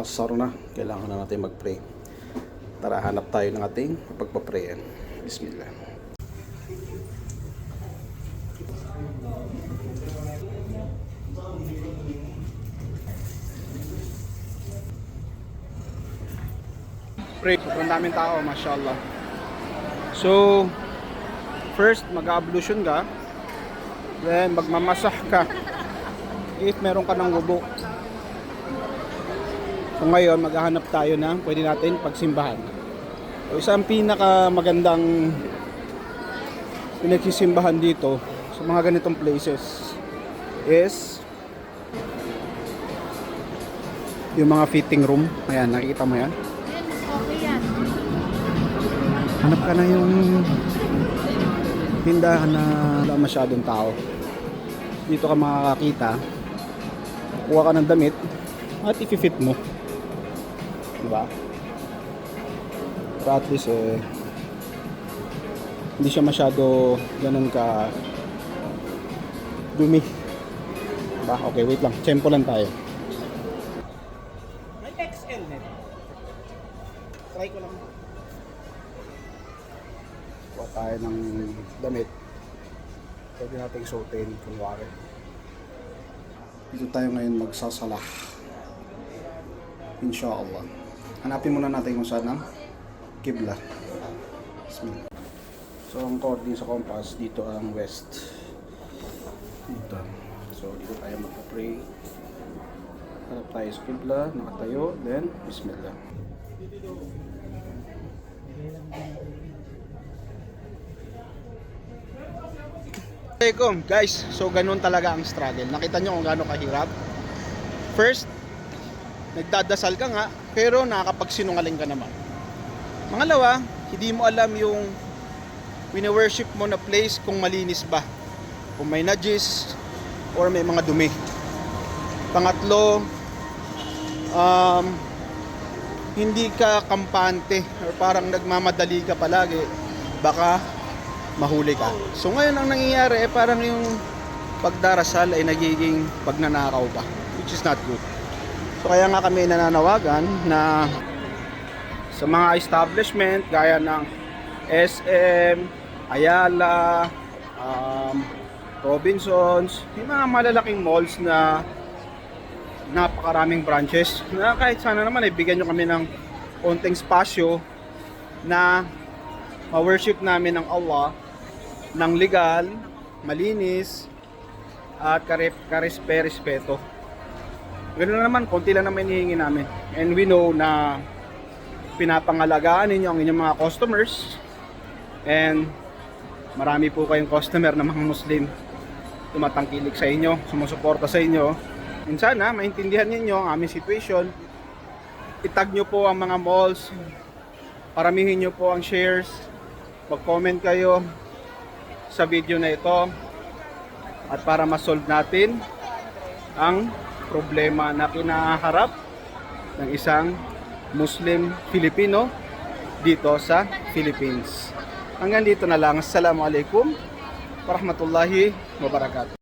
asar na, kailangan na natin mag-pray. Tara, hanap tayo ng ating pagpaprayan. Bismillah. Pray, sobrang daming tao, mashallah. So, first, mag-ablution ka. Then, magmamasah ka. If meron ka ng wudu. So, ngayon, maghahanap tayo ng pwede natin pagsimbahan. So, isang pinaka magandang pinagsisimbahan dito sa mga ganitong places is yung mga fitting room. Ayan, nakikita mo yan? Okay yan. Hanap ka na yung tindahan na wala masyadong tao. Dito ka makakakita. Kuha ka ng damit at i-fit mo. Diba? Pero at least hindi siya masyado ganun ka dumi. Diba? Okay, wait lang. Tempo lang tayo. May XL na. Try ko lang. Kuha tayo ng damit. Pwede natin suotin kunwari. Dito tayo ngayon magsasala. Inshallah. Hanapin muna natin kung saan ang Qibla. Bismillah. So ang coordinate sa compass dito ang west. Dito. So dito tayo magpa-pray. Hanap tayo sa Qibla, nakatayo, then Bismillah. Assalamualaikum guys, so ganun talaga ang struggle. Nakita nyo kung gaano kahirap. First, nagdadasal ka nga, pero nakakapagsinungaling ka naman. Pangalawa, hindi mo alam yung wini-worship mo na place kung malinis ba, kung may najis or may mga dumi. Pangatlo, hindi ka kampante or parang nagmamadali ka palagi, baka mahuli ka. So ngayon ang nangyayari parang yung pagdarasal ay nagiging pagnanakaw pa, which is not good. So kaya nga kami nananawagan na sa mga establishment gaya ng SM, Ayala, Robinsons, yung mga malalaking malls na napakaraming branches, na kahit sana naman ay bigyan nyo kami ng konting spasyo na ma-worship namin ng Allah ng legal, malinis at karespeto. Ganoon na naman, konti lang naman hinihingi namin. And we know na pinapangalagaan ninyo ang inyong mga customers, and marami po kayong customer na mga Muslim tumatangkilik sa inyo, sumusuporta sa inyo. And sana maintindihan ninyo ang aming situation. Itag nyo po ang mga malls, paramihin nyo po ang shares, mag-comment kayo sa video na ito, at para ma-solve natin ang problema na kinaharap ng isang Muslim Filipino dito sa Philippines. Hanggang dito na lang. Assalamualaikum warahmatullahi wabarakatuh.